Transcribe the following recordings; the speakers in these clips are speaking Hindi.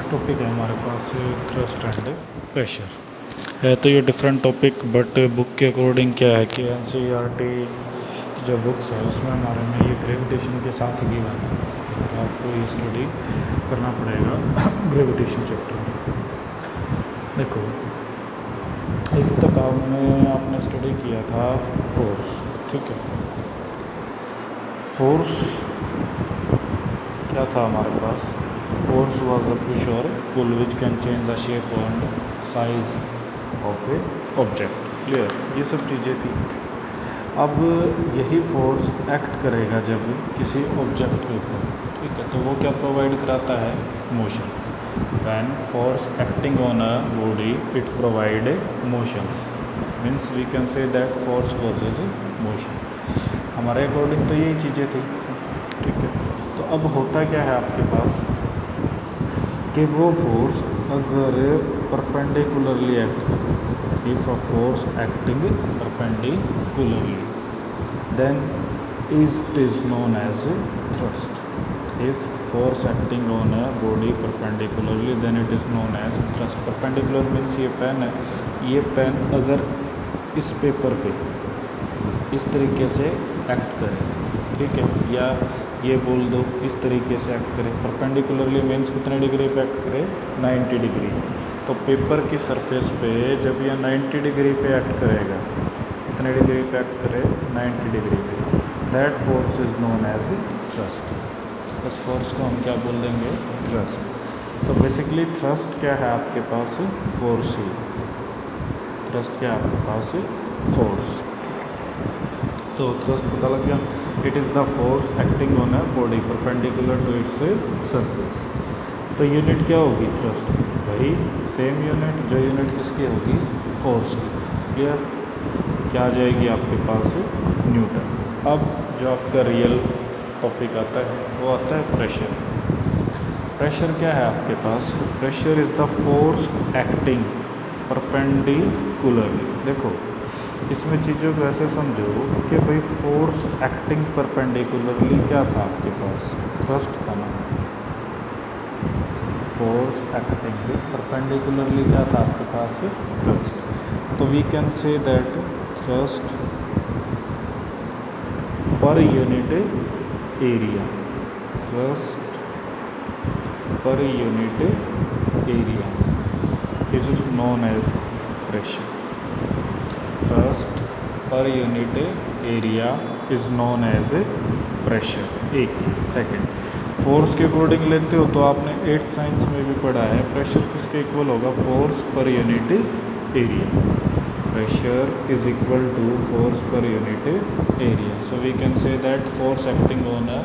नेक्स्ट टॉपिक है हमारे पास थ्रस्ट एंड प्रेशर है। तो ये डिफरेंट टॉपिक बट बुक के अकॉर्डिंग क्या है कि एनसीईआरटी जो बुक्स है उसमें हमारे में ये ग्रेविटेशन के साथ गिवन है, तो आपको ये स्टडी करना पड़ेगा ग्रेविटेशन चैप्टर में। देखो, एक तक आपने स्टडी किया था फोर्स, ठीक है। फोर्स क्या था हमारे पास? फोर्स वाज अ पुश और pull which can change the shape and size of a object. Clear? ये सब चीज़ें थी। अब यही फोर्स एक्ट करेगा जब किसी ऑब्जेक्ट के ऊपर, ठीक है, तो वो क्या प्रोवाइड कराता है? Motion. When force acting on a body it provide motions, means we can say that force causes motion. हमारे अकॉर्डिंग तो यही चीज़ें थी, ठीक है। तो अब होता क्या है आपके पास कि वो फोर्स अगर परपेंडिकुलरली एक्ट करे, if a force acting perpendicularly then it is known as thrust. If force acting on a body perpendicularly then it is known as thrust. Perpendicular means ये पेन है, ये पेन अगर इस पेपर पे इस तरीके से एक्ट करे, ठीक है, या ये बोल दो इस तरीके से एक्ट करे। परपेंडिकुलरली मीन्स कितने डिग्री पे एक्ट करे? 90 डिग्री। तो पेपर की सरफेस पे जब यह 90 डिग्री पे एक्ट करेगा, कितने डिग्री पे एक्ट करे? 90 डिग्री पे, that force is known as thrust. इस फोर्स को हम क्या बोल देंगे? थ्रस्ट। तो बेसिकली थ्रस्ट क्या है आपके पास? फोर्स ही। थ्रस्ट क्या है आपके पास? फोर्स। तो थ्रस्ट पता लग गया। It is the force acting on a body perpendicular to its surface. तो यूनिट क्या होगी थ्रस्ट की? वही सेम यूनिट जो यूनिट किसकी होगी? फोर्स की। क्लियर? क्या आ जाएगी आपके पास? न्यूटन। अब जो आपका रियल टॉपिक आता है वो आता है प्रेशर। प्रेशर क्या है आपके पास? Pressure is the force acting perpendicularly. देखो, इसमें चीज़ों को ऐसे समझो कि भाई फोर्स एक्टिंग परपेंडिकुलरली क्या था आपके पास? थ्रस्ट था ना। फोर्स एक्टिंग परपेंडिकुलरली क्या था आपके पास? थ्रस्ट। तो we can say that thrust per unit area, thrust per unit area is known as pressure. Thrust per unit area is known as a pressure. एक सेकेंड, फोर्स के अकॉर्डिंग लेते हो तो आपने 8th साइंस में भी पढ़ा है प्रेशर किसके इक्वल होगा? Force per unit area. Pressure is equal to force per unit area. So we can say that force acting on a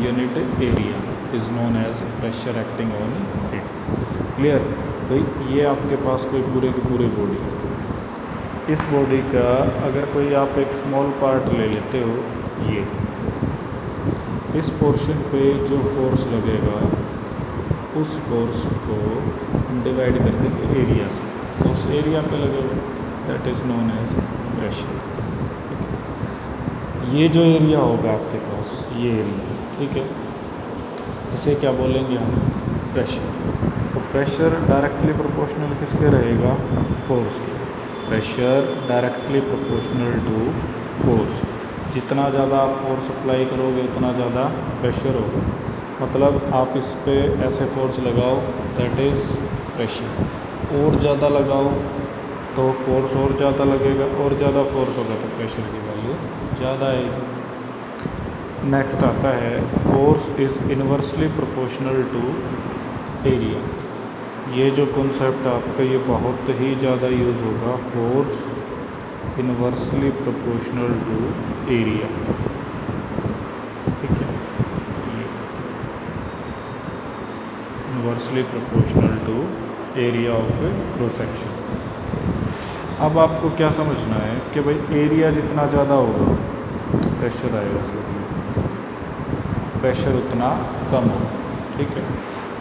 unit area is known as pressure acting on it. Clear? भाई ये आपके पास कोई पूरे की पूरी बॉडी, इस बॉडी का अगर कोई आप एक स्मॉल पार्ट ले लेते हो, ये इस पोर्शन पे जो फोर्स लगेगा उस फोर्स को डिवाइड कर देंगे एरिया से, तो उस एरिया पे लगेगा, that is known as pressure. ये जो एरिया होगा आपके पास, ये एरिया, ठीक है, इसे क्या बोलेंगे हम? प्रेशर। तो प्रेशर डायरेक्टली प्रोपोर्शनल किसके रहेगा? फोर्स के। Pressure directly proportional to force. जितना ज़्यादा आप फोर्स अप्लाई करोगे उतना ज़्यादा प्रेशर होगा। मतलब आप इस पे ऐसे फोर्स लगाओ, दैट इज़ प्रेशर। और ज़्यादा लगाओ तो फोर्स और ज़्यादा लगेगा, और ज़्यादा फोर्स होगा तो प्रेशर की वैल्यू ज़्यादा आएगी। नेक्स्ट आता है force is inversely proportional to area. ये जो कॉन्सेप्ट आपका ये बहुत ही ज़्यादा यूज़ होगा, force inversely proportional to area, ठीक है, inversely proportional to area of cross section. अब आपको क्या समझना है कि भाई एरिया जितना ज़्यादा होगा प्रेशर आएगा, प्रेशर उतना कम होगा, ठीक है।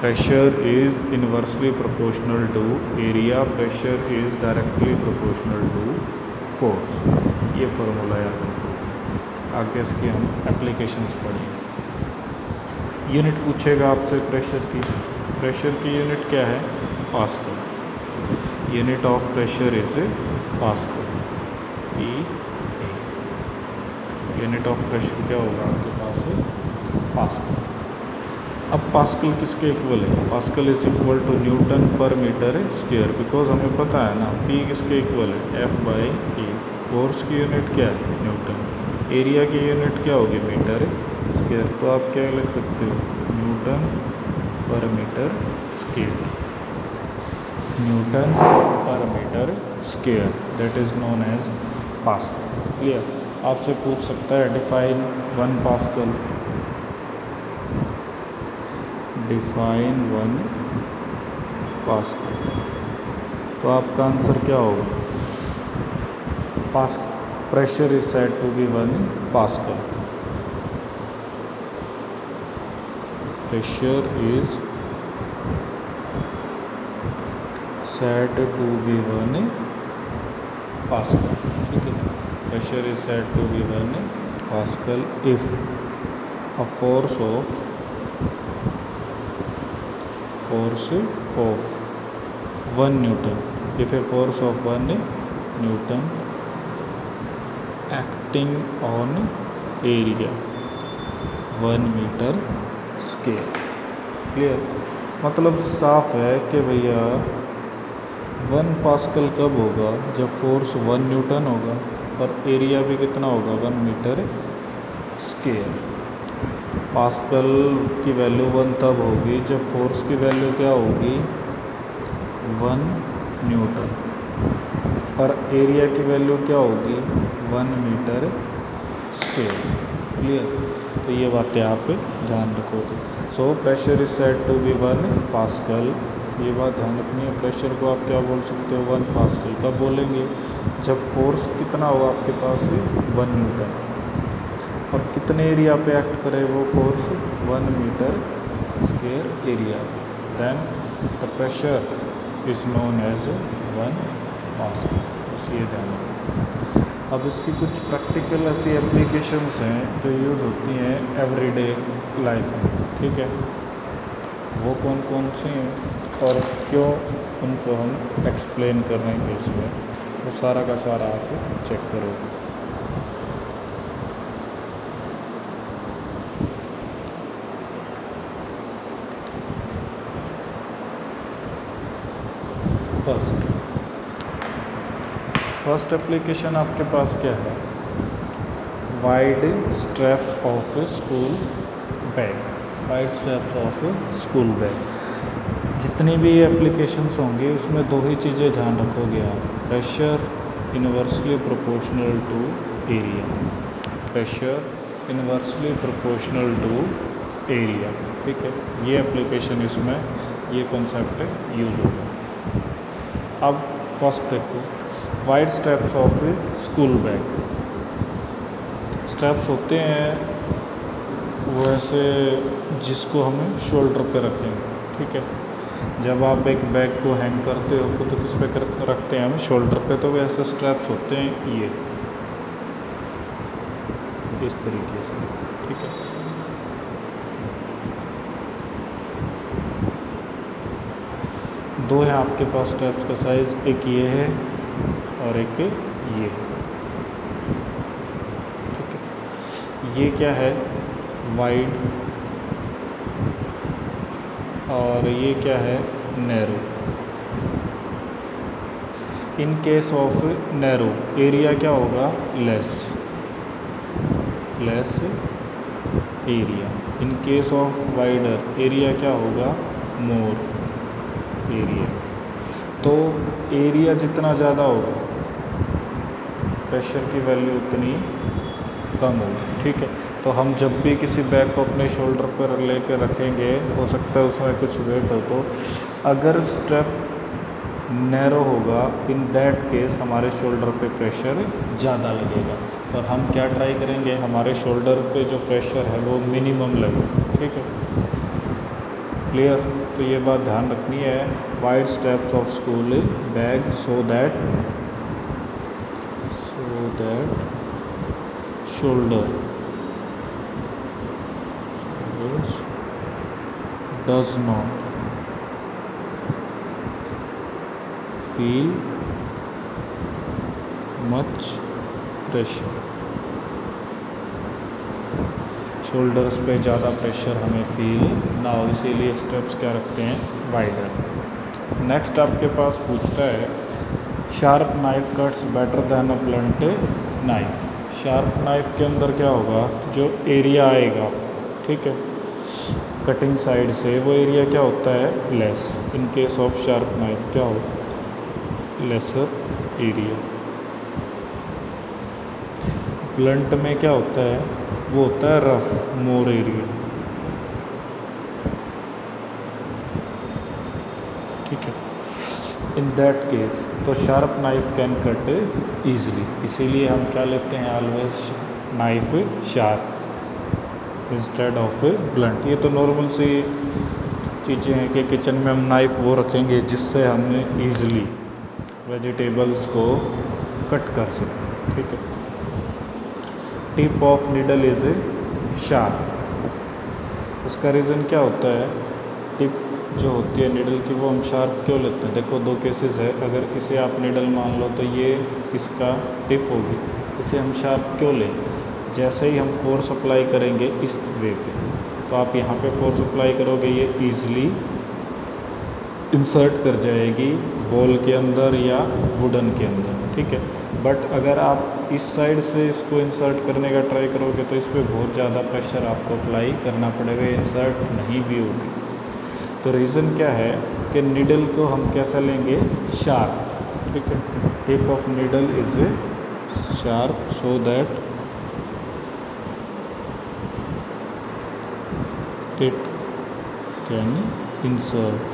Pressure is inversely proportional to area, pressure is directly proportional to force. ये फार्मूला याद रखो, आगे इसकी हम एप्लीकेशंस पढ़ेंगे। यूनिट पूछेगा आपसे प्रेशर की, प्रेशर की यूनिट क्या है? Pascal. Unit of pressure is pascal. P unit of pressure क्या होगा आपके पास? पास्कल। अब पास्कल किसके इक्वल है? Pascal is equal to newton per metre square, because हमें पता है ना पी किसके इक्वल है? F by E. फोर्स की यूनिट क्या है? न्यूटन। एरिया की यूनिट क्या होगी? Metre square. तो आप क्या लिख सकते हो? Newton per metre square. Newton per metre square, that is known as pascal. Clear? आपसे पूछ सकता है डिफाइन 1 पास्कल। Define 1 pascal. तो आपका आंसर क्या होगा? Pressure is said to be 1 pascal. Pressure is said to be 1 pascal. ठीक है, pressure is said to be 1 pascal if a force of 1 Newton, if a force of 1 Newton acting on area 1 meter square। Clear? मतलब साफ है कि भैया 1 पास्कल कब होगा? जब फोर्स 1 न्यूटन होगा और एरिया भी कितना होगा? 1 मीटर स्क्वायर। पास्कल की वैल्यू 1 तब होगी जब फोर्स की वैल्यू क्या होगी? 1 न्यूटन। और एरिया की वैल्यू क्या होगी? 1 मीटर स्क्वायर। क्लियर? तो ये बातें आप ध्यान रखोगे। So pressure is said to be 1 pascal. ये बात ध्यान रखनी है। प्रेशर को आप क्या बोल सकते हो? 1 पास्कल। कब बोलेंगे? जब फोर्स कितना होगा आपके पास? 1 न्यूटन। और कितने एरिया पे एक्ट करे वो force? 1 metre square area. Then the pressure is known as 1 pascal. बस ये ध्यान रखना। अब इसकी कुछ प्रैक्टिकल ऐसी एप्लीकेशंस हैं जो यूज़ होती हैं एवरीडे लाइफ में। ठीक है, वो कौन कौन सी हैं और क्यों, उनको हम एक्सप्लेन करेंगे इसमें। वो सारा का सारा आप चेक करोगे। फर्स्ट एप्लीकेशन आपके पास क्या है? Wide straps of school bag. Wide straps of school bag. जितनी भी एप्लीकेशंस होंगी उसमें 2 ही चीज़ें ध्यान रखोगे आप। Pressure inversely proportional to area. Pressure inversely proportional to area. ठीक है, ये एप्लीकेशन इसमें ये कॉन्सेप्ट यूज़ होगा। अब फर्स्ट देखो, wide straps of school bag. Straps होते हैं वो ऐसे जिसको हम शोल्डर पे रखेंगे। ठीक है, जब आप एक बैग को हैंग करते हो तो किस पे रखते हैं हम? शोल्डर पे। तो वैसे स्ट्रैप्स होते हैं ये इस तरीके से। ठीक है, दो हैं आपके पास स्ट्रैप्स का साइज़, एक ये है और एक ये। ठीक है, ये क्या है? वाइड। और ये क्या है? Narrow. In case of narrow area क्या होगा? Less area. In case of wider area क्या होगा? More area. तो एरिया जितना ज़्यादा होगा प्रेशर की वैल्यू उतनी कम होगी। ठीक है, तो हम जब भी किसी बैग को अपने शोल्डर पर लेकर रखेंगे, हो सकता है उसमें कुछ वेट हो, तो अगर स्ट्रैप नैरो होगा इन दैट केस हमारे शोल्डर पे प्रेशर ज़्यादा लगेगा। और हम क्या ट्राई करेंगे? हमारे शोल्डर पे जो प्रेशर है वो मिनिमम लगे। ठीक है, क्लियर? तो ये बात ध्यान रखनी है। Wide straps of school bag so that shoulder does not feel much pressure, shoulders पे ज़्यादा प्रेशर हमें फील ना हो, इसीलिए स्टेप्स क्या रखते हैं, वाइडर। नेक्स्ट आपके पास पूछता है sharp knife cuts better than अ ब्लंट नाइफ। शार्प नाइफ के अंदर क्या होगा, जो एरिया आएगा, ठीक है, कटिंग साइड से, वो एरिया क्या होता है, less. In case of sharp knife क्या हो, लेसर एरिया। ब्लंट में क्या होता है, वो होता है रफ, मोर एरिया, ठीक है। इन दैट केस तो sharp knife can cut easily, इसीलिए हम क्या लेते हैं, always knife sharp instead of blunt. ये तो नॉर्मल सी चीज़ें हैं कि किचन में हम नाइफ वो रखेंगे जिससे हम ईजिली वेजिटेबल्स को कट कर सकें, ठीक है। Tip of needle is sharp. उसका रीज़न क्या होता है, टिप जो होती है नीडल की वो हम शार्प क्यों लेते हैं, देखो दो केसेस है। अगर इसे आप नीडल मान लो तो ये इसका टिप होगी, इसे हम शार्प क्यों लें, जैसे ही हम फोर्स अप्लाई करेंगे इस वे पे, तो आप यहाँ पे फोर्स अप्लाई करोगे, ये ईजिली इंसर्ट कर जाएगी बॉल के अंदर या वुडन के अंदर, ठीक है। बट अगर आप इस साइड से इसको इंसर्ट करने का ट्राई करोगे तो इस पर बहुत ज़्यादा प्रेशर आपको अप्लाई करना पड़ेगा, इंसर्ट नहीं भी होगी। तो रीज़न क्या है कि नीडल को हम कैसा लेंगे, शार्प, ठीक है। Tip of needle is sharp so that it can insert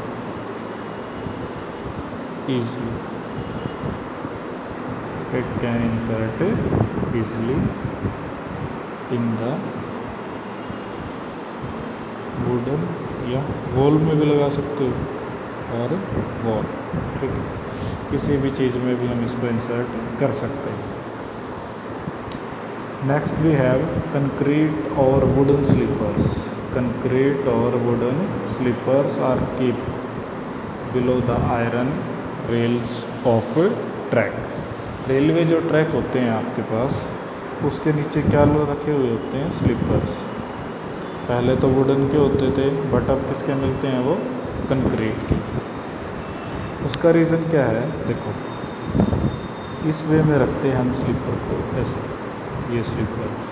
easily, it can insert easily in the wooden या वॉल में भी लगा सकते हो और वॉल, ठीक है, किसी भी चीज़ में भी हम इसको इंसर्ट कर सकते हैं। नेक्स्ट वी हैव कंक्रीट और वुडन स्लीपर्स। कंक्रीट और wooden sleepers are keep below the iron rails of track. Railway जो ट्रैक होते हैं आपके पास, उसके नीचे क्या लो रखे हुए होते हैं, स्लीपर्स। पहले तो वुडन के होते थे, बट अब किसके मिलते हैं, वो कंक्रीट के। उसका रीज़न क्या है, देखो इस वे में रखते हैं हम स्लीपर को, ऐसे, ये स्लीपर्स,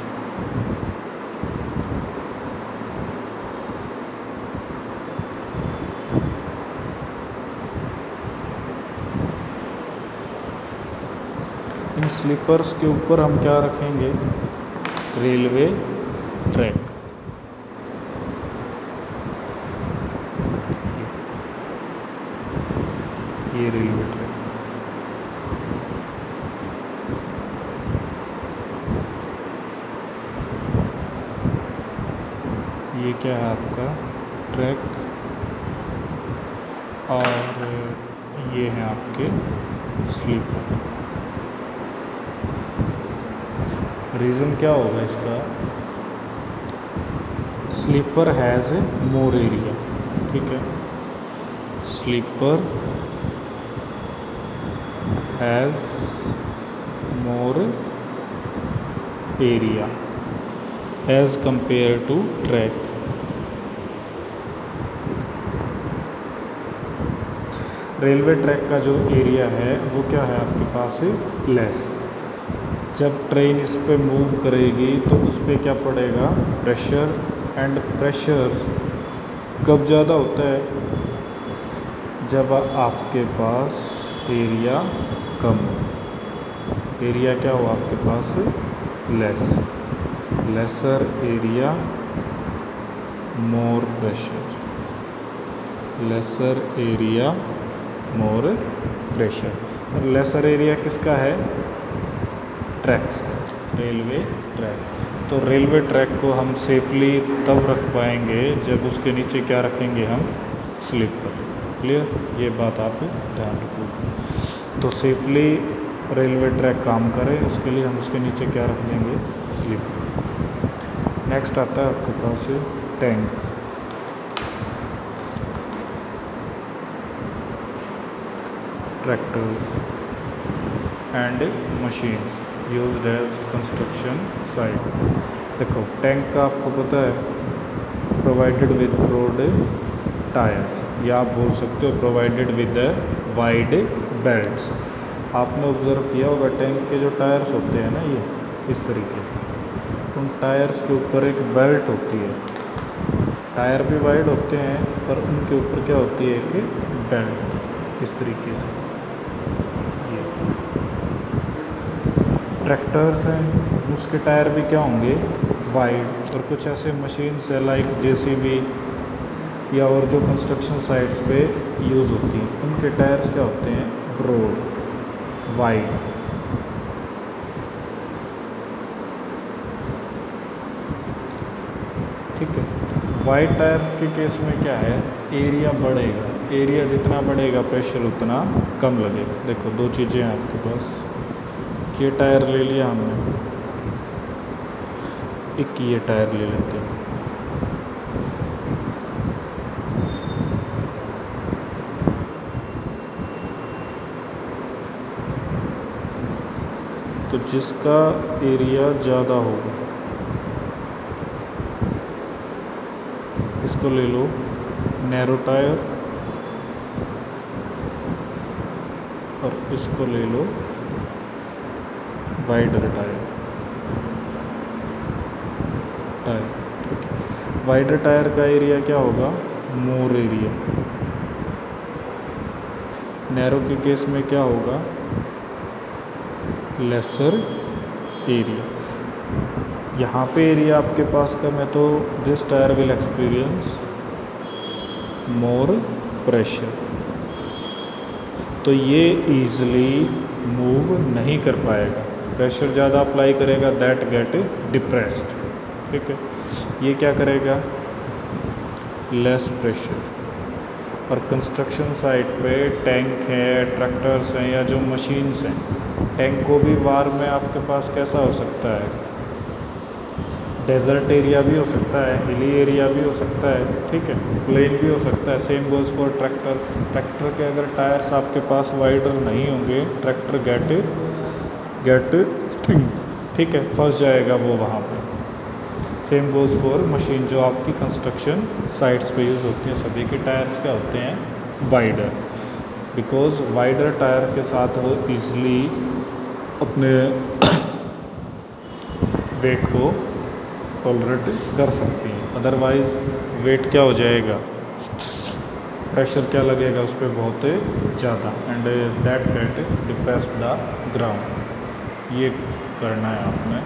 इन स्लीपर्स के ऊपर हम क्या रखेंगे, रेलवे ट्रैक। ये रेलवे ट्रैक, ये क्या है आपका ट्रैक, और ये हैं आपके स्लीपर। रीज़न क्या होगा इसका, स्लीपर हैज़ मोर एरिया, ठीक है। Sleeper has more area as compare to track. Railway track का जो एरिया है वो क्या है आपके पास, लेस। जब ट्रेन इस पे मूव करेगी तो उस पर क्या पड़ेगा, प्रेशर, एंड प्रेशर कब ज़्यादा होता है, जब आपके पास एरिया कम हो। एरिया क्या हो आपके पास, less, lesser area more pressure, lesser area more pressure. और लेसर एरिया किसका है, ट्रैक्स का, रेलवे ट्रैक। तो रेलवे ट्रैक को हम सेफली तब रख पाएंगे जब उसके नीचे क्या रखेंगे हम, स्लीपर। क्लियर, ये बात आप ध्यान रखो। तो सेफली रेलवे ट्रैक काम करे उसके लिए हम उसके नीचे क्या रख देंगे, स्लीपर। नेक्स्ट आता है आपके पास tank. Tractors and machines used as construction site. देखो टैंक का आपको पता है प्रोवाइडेड विद ब्रॉड टायर्स, या आप बोल सकते हो प्रोवाइडेड विद वाइड बेल्ट्स। आपने ऑब्ज़र्व किया होगा टैंक के जो टायर्स होते हैं ना, ये इस तरीके से, उन टायर्स के ऊपर एक बेल्ट होती है। टायर भी वाइड होते हैं पर उनके ऊपर क्या होती है, एक बेल्ट, इस तरीके से। ये ट्रैक्टर्स हैं, उसके टायर भी क्या होंगे, वाइड। और कुछ ऐसे मशीन्स है लाइक जेसीबी या और जो कंस्ट्रक्शन साइट्स पे यूज़ होती हैं, उनके टायर्स क्या होते हैं, ब्रॉड, वाइड। ठीक है। वाइड टायर्स के केस में क्या है, एरिया बढ़ेगा, एरिया जितना बढ़ेगा प्रेशर उतना कम लगेगा। देखो दो चीज़ें हैं आपके पास, ये टायर ले लिया हमने, एक ये टायर ले लेते हैं। तो जिसका एरिया ज़्यादा होगा इसको ले लो नैरो टायर, और इसको ले लो वाइडर टायर। वाइडर टायर का एरिया क्या होगा, मोर एरिया। नैरो के केस में क्या होगा, लेसर एरिया। यहाँ पे एरिया आपके पास कम है तो this tyre will experience more pressure, तो ये ईज़िली मूव नहीं कर पाएगा, प्रेशर ज़्यादा अप्लाई करेगा, दैट गेट डिप्रेस्ड। ठीक है, ये क्या करेगा, लेस प्रेशर। और कंस्ट्रक्शन साइट पे टैंक है, ट्रैक्टर्स हैं या जो मशीन्स हैं, टैंक को भी वार में आपके पास कैसा हो सकता है, डेजर्ट एरिया भी हो सकता है, हिली एरिया भी हो सकता है, ठीक है, प्लेन भी हो सकता है। Same goes for tractor. Tractor के अगर टायर्स आपके पास वाइडर नहीं होंगे, ट्रैक्टर गेट स्टिंग, ठीक है, फंस जाएगा वो वहाँ पे। सेम गोज़ फॉर मशीन जो आपकी कंस्ट्रक्शन साइट्स पे यूज़ होती हैं, सभी के टायर्स क्या होते हैं, वाइडर। बिकॉज वाइडर टायर के साथ वो ईज़िली अपने वेट को टॉलरेट कर सकती हैं। अदरवाइज़ वेट क्या हो जाएगा, प्रेशर क्या लगेगा उस पर बहुत ज़्यादा, and that get depressed the ground. ये करना है आपने।